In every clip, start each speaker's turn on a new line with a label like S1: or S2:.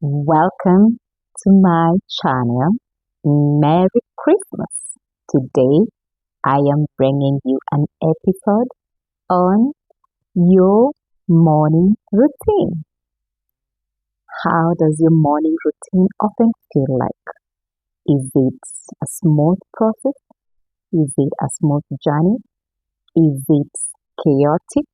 S1: Welcome to my channel. Merry Christmas. Today I am bringing you an episode on your morning routine. How does your morning routine often feel like? Is it a smooth process? Is it a smooth journey? Is it chaotic?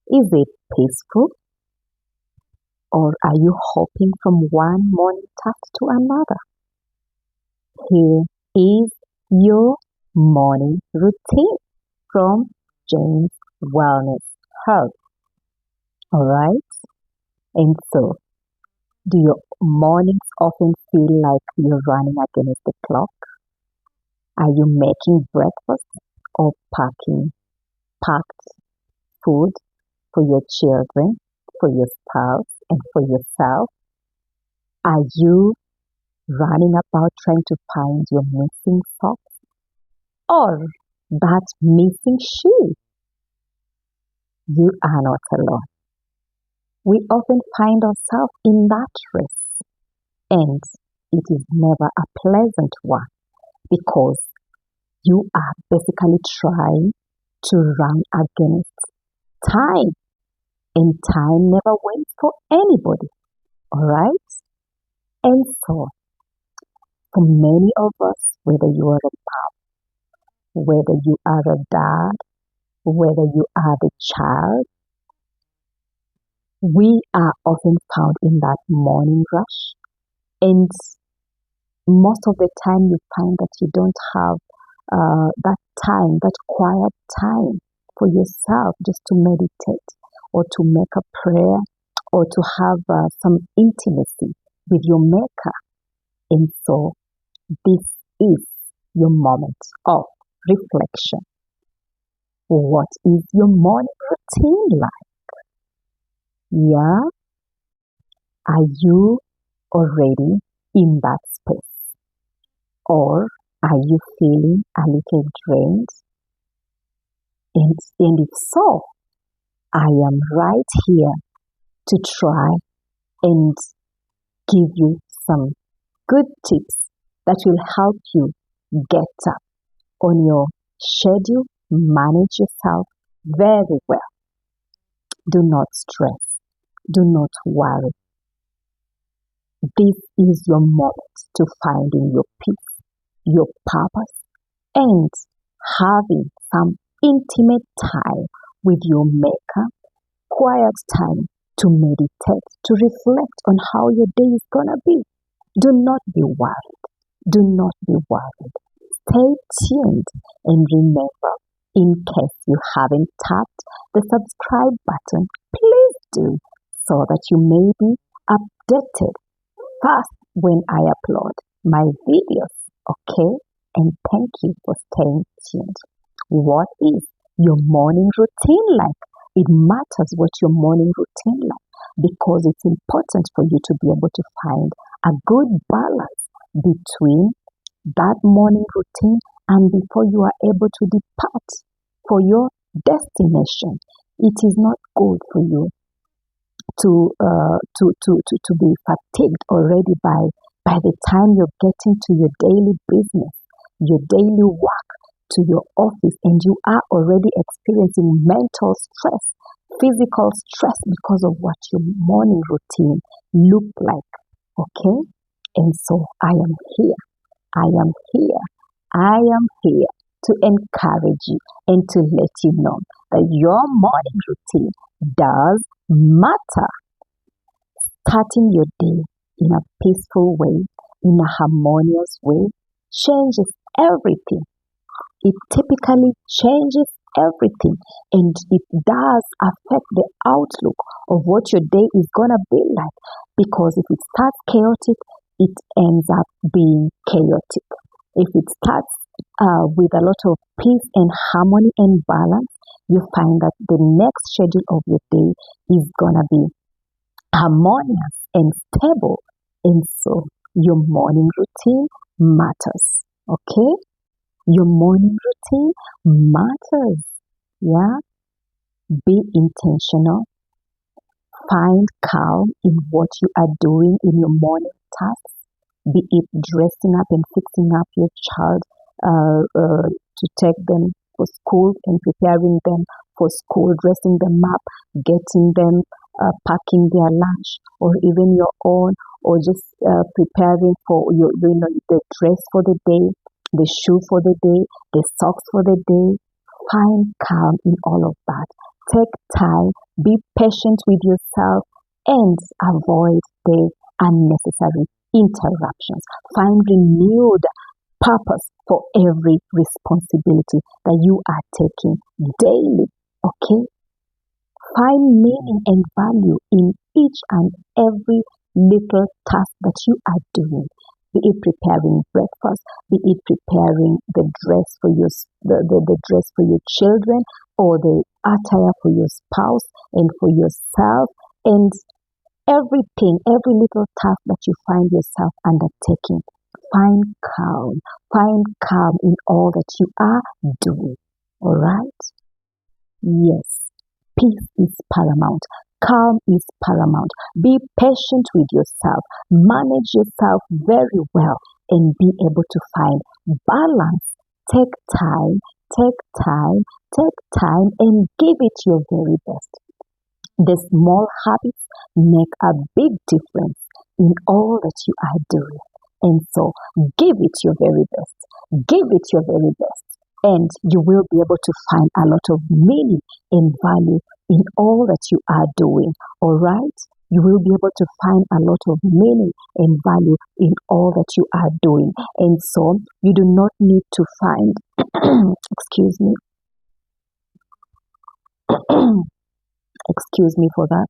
S1: Is it peaceful? Or are you hopping from one morning task to another? Here is your morning routine from James Wellness Health. Alright? And so, do your mornings often feel like you're running against the clock? Are you making breakfast or packed food for your children, for your spouse, and for yourself? Are you running about trying to find your missing socks or that missing shoe? You are not alone. We often find ourselves in that race, and it is never a pleasant one because you are basically trying to run against time, and time never waits for anybody. Alright? And so, for many of us, whether you are a mom, whether you are a dad, whether you are the child, we are often found in that morning rush. And most of the time, you find that you don't have that time, that quiet time for yourself just to meditate or to make a prayer or to have some intimacy with your Maker. And so, this is your moment of reflection. What is your morning routine like? Yeah? Are you already in that space? Or are you feeling a little drained? And if so, I am right here to try and give you some good tips that will help you get up on your schedule, manage yourself very well. Do not stress. Do not worry. This is your moment to finding your peace, your purpose, and having some intimate time with your Maker, quiet time to meditate, to reflect on how your day is going to be. Do not be worried. Do not be worried. Stay tuned and remember, in case you haven't tapped the subscribe button, please do so that you may be updated first when I upload my videos. Okay? And thank you for staying tuned. What is your morning routine like? It matters what your morning routine like because it's important for you to be able to find a good balance between that morning routine and before you are able to depart for your destination. It is not good for you to be fatigued already by the time you're getting to your daily business, your daily work, to your office, and you are already experiencing mental stress, physical stress because of what your morning routine looked like. Okay? And so I am here. I am here. I am here to encourage you and to let you know that your morning routine does matter. Starting your day in a peaceful way, in a harmonious way, changes everything. It typically changes everything, and it does affect the outlook of what your day is going to be like, because if it starts chaotic, it ends up being chaotic. If it starts with a lot of peace and harmony and balance, you find that the next schedule of your day is going to be harmonious and stable. And so your morning routine matters. Okay? Your morning routine matters. Yeah? Be intentional. Find calm in what you are doing in your morning tasks, be it dressing up and fixing up your child to take them for school and preparing them for school, dressing them up, getting them packing their lunch, or even your own, or just preparing for the dress for the day, the shoe for the day, the socks for the day. Find calm in all of that. Take time, be patient with yourself, and avoid the unnecessary interruptions. Find renewed purpose for every responsibility that you are taking daily. Okay? Find meaning and value in each and every little task that you are doing. Be it preparing breakfast, be it preparing the dress for the dress for your children, or the attire for your spouse and for yourself, and everything, every little task that you find yourself undertaking. Find calm in all that you are doing. All right? Yes, peace is paramount. Calm is paramount. Be patient with yourself. Manage yourself very well and be able to find balance. Take time and give it your very best. The small habits make a big difference in all that you are doing. And so give it your very best. Give it your very best. And you will be able to find a lot of meaning and value in all that you are doing. All right? You will be able to find a lot of meaning and value in all that you are doing. And so you do not need to find, excuse me, excuse me for that.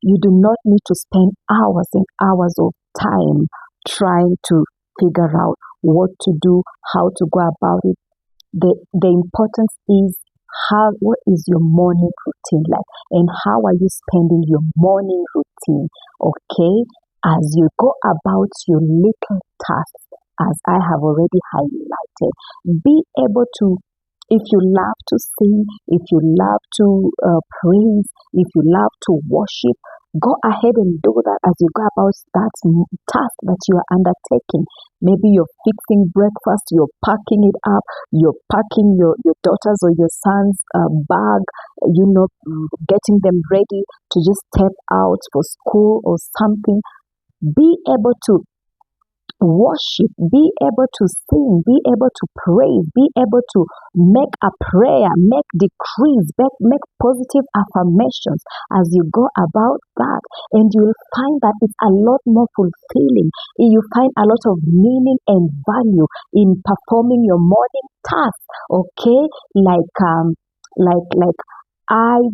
S1: You do not need to spend hours and hours of time trying to figure out what to do, how to go about it. The importance is what is your morning routine like, and how are you spending your morning routine? Okay, as you go about your little tasks, as I have already highlighted, be able to, if you love to sing, if you love to praise, if you love to worship, go ahead and do that as you go about that task that you are undertaking. Maybe you're fixing breakfast, you're packing it up, you're packing your daughter's or your son's bag, getting them ready to just step out for school or something. Be able to worship, be able to sing, be able to praise, be able to make a prayer, make decrees, make positive affirmations as you go about that. And you will find that it's a lot more fulfilling. You find a lot of meaning and value in performing your morning task. Okay, like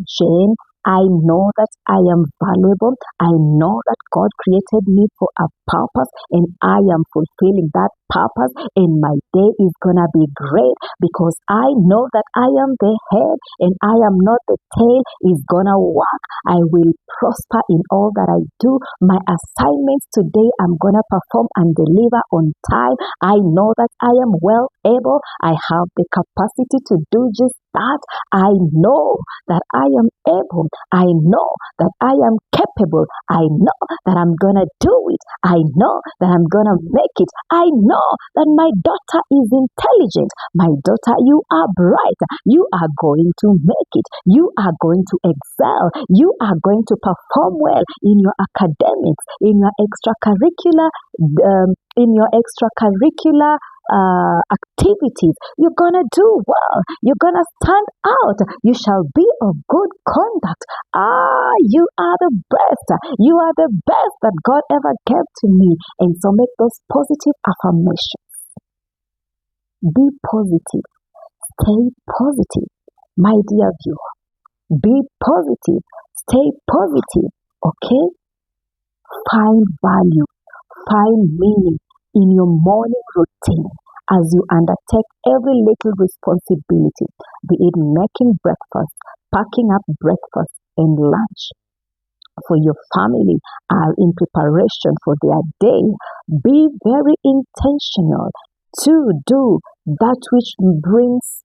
S1: Jane, I know that I am valuable. I know that God created me for a purpose, and I am fulfilling that purpose, and my day is gonna be great because I know that I am the head and I am not the tail. Is gonna work. I will prosper in all that I do. My assignments today, I'm gonna perform and deliver on time. I know that I am well able. I have the capacity to do just that. I know that I am able. I know that I am capable. I know that I'm gonna do it. I know that I'm gonna make it. I know that my daughter is intelligent. My daughter, you are bright. You are going to make it. You are going to excel. You are going to perform well in your academics, in your extracurricular, activities. You're gonna do well. You're gonna stand out. You shall be of good conduct. You are the best. You are the best that God ever gave to me. And so make those positive affirmations. Be positive. Stay positive. My dear viewer, be positive. Stay positive. Okay? Find value. Find meaning in your morning routine as you undertake every little responsibility, be it making breakfast, packing up breakfast and lunch for your family, in preparation for their day. Be very intentional to do that which brings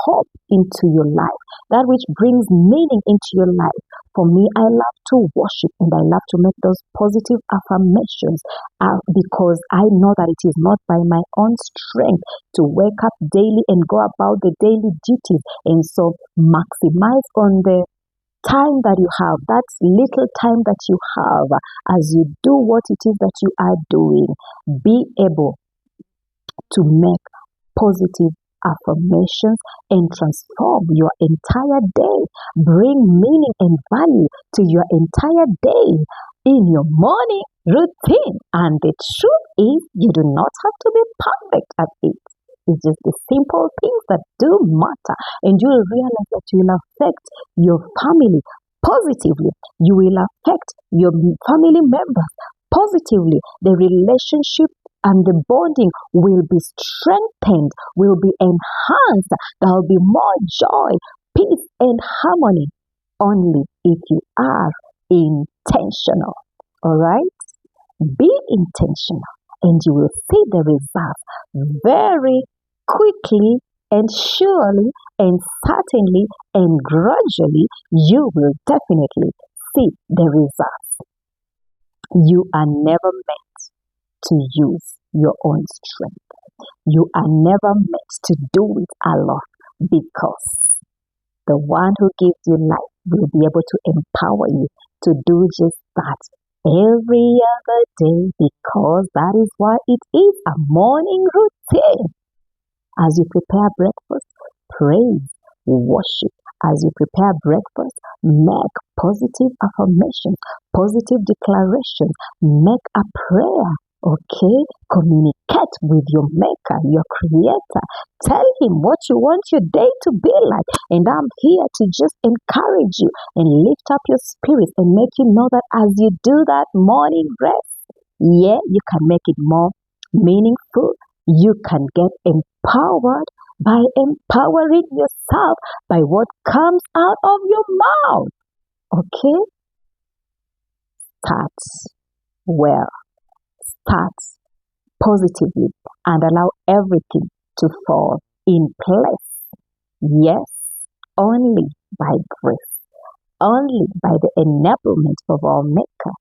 S1: hope into your life, that which brings meaning into your life. For me, I love to worship and I love to make those positive affirmations because I know that it is not by my own strength to wake up daily and go about the daily duties. And so maximize on the time that you have, that little time that you have, as you do what it is that you are doing. Be able to make positive affirmations and transform your entire day. Bring meaning and value to your entire day in your morning routine. And the truth is, you do not have to be perfect at it. It's just the simple things that do matter. And you will realize that you will affect your family positively. You will affect your family members positively. The relationship and the bonding will be strengthened, will be enhanced. There will be more joy, peace, and harmony only if you are intentional. All right? Be intentional and you will see the results very quickly and surely and certainly and gradually. You will definitely see the results. You are never meant to use your own strength. You are never meant to do it alone, because the one who gives you life will be able to empower you to do just that every other day, because that is why it is a morning routine. As you prepare breakfast, praise, worship. As you prepare breakfast, make positive affirmations, positive declarations, make a prayer. Okay, communicate with your maker, your creator. Tell him what you want your day to be like. And I'm here to just encourage you and lift up your spirit and make you know that as you do that morning rest, you can make it more meaningful. You can get empowered by empowering yourself by what comes out of your mouth. Okay? Start well. Start positively and allow everything to fall in place. Yes, only by grace, only by the enablement of our Maker,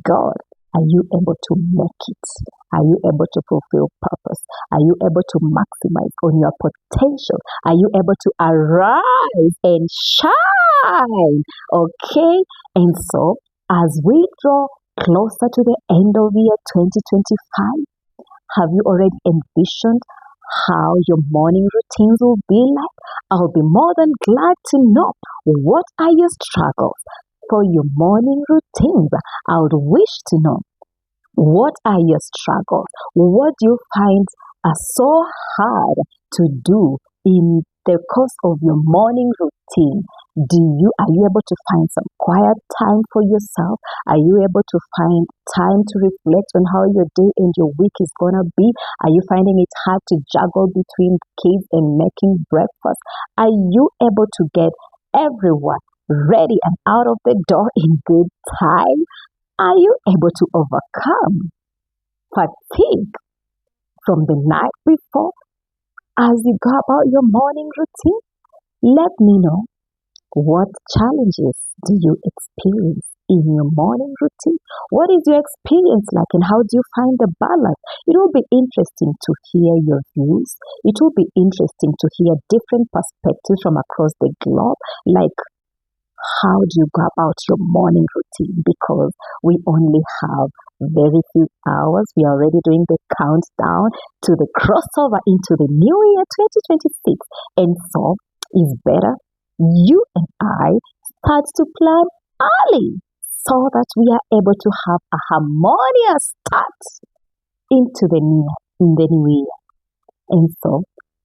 S1: God, are you able to make it? Are you able to fulfill purpose? Are you able to maximize on your potential? Are you able to arise and shine? Okay? And so, as we draw closer to the end of year 2025, have you already envisioned how your morning routines will be like? I'll be more than glad to know what are your struggles for your morning routines. I would wish to know, what are your struggles? What do you find so hard to do in the course of your morning routine? Are you able to find some quiet time for yourself? Are you able to find time to reflect on how your day and your week is gonna be? Are you finding it hard to juggle between kids and making breakfast? Are you able to get everyone ready and out of the door in good time? Are you able to overcome fatigue from the night before as you go about your morning routine? Let me know, what challenges do you experience in your morning routine? What is your experience like and how do you find the balance? It will be interesting to hear your views. It will be interesting to hear different perspectives from across the globe, like how do you go about your morning routine? Because we only have very few hours. We are already doing the countdown to the crossover into the new year 2026. And so it's better you and I start to plan early so that we are able to have a harmonious start into the new year. And so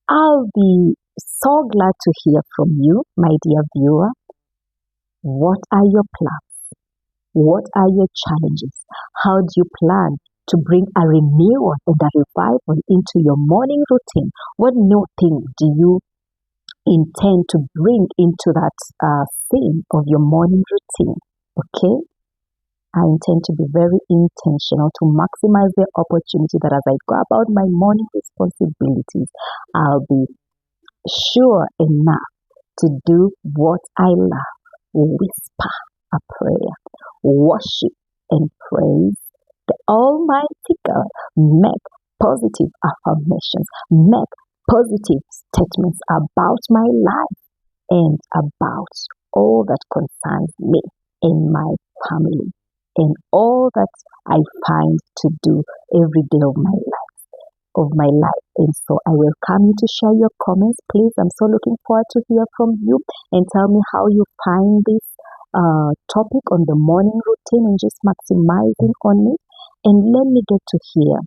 S1: I'll be so glad to hear from you, my dear viewer. What are your plans? What are your challenges? How do you plan to bring a renewal and a revival into your morning routine? What new thing do you intend to bring into that theme of your morning routine? Okay? I intend to be very intentional to maximize the opportunity that as I go about my morning responsibilities, I'll be sure enough to do what I love. Whisper a prayer. Worship and praise the Almighty God. Make positive affirmations. Make positive statements about my life and about all that concerns me and my family and all that I find to do every day of my life. And so I welcome you to share your comments. Please, I'm so looking forward to hear from you and tell me how you find this topic on the morning routine and just maximizing on it. And let me get to hear.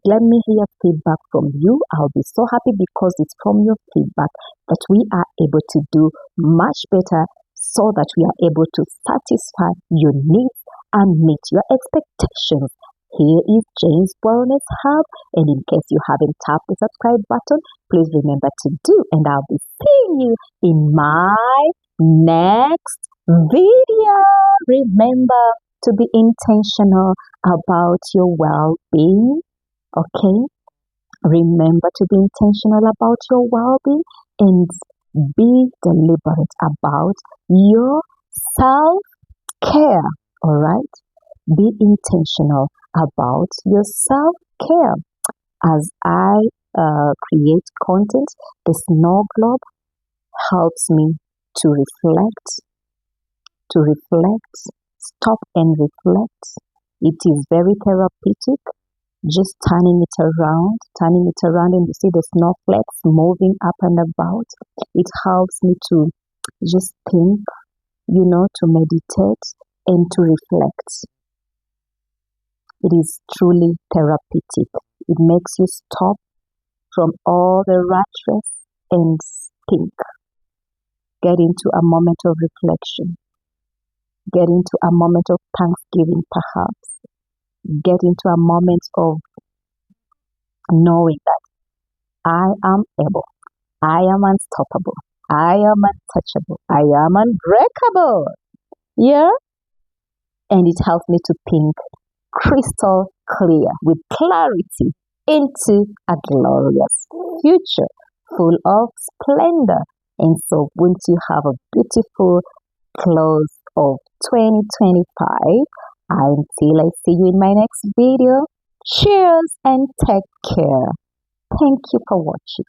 S1: Let me hear feedback from you. I'll be so happy because it's from your feedback that we are able to do much better so that we are able to satisfy your needs and meet your expectations. Here is Jane's Wellness Hub, and in case you haven't tapped the subscribe button, please remember to do, and I'll be seeing you in my next video. Remember to be intentional about your well-being, okay? Remember to be intentional about your well-being and be deliberate about your self-care, all right? Be intentional about your self-care. As I create content, the Snow Globe helps me to reflect, stop and reflect. It is very therapeutic. Just turning it around, and you see the snowflakes moving up and about. It helps me to just think, to meditate and to reflect. It is truly therapeutic. It makes you stop from all the rat race and think. Get into a moment of reflection. Get into a moment of thanksgiving, perhaps. Get into a moment of knowing that I am able, I am unstoppable, I am untouchable, I am unbreakable. Yeah? And it helps me to think crystal clear with clarity into a glorious future full of splendor. And so, won't you have a beautiful close of 2025? Until I see you in my next video, cheers and take care. Thank you for watching.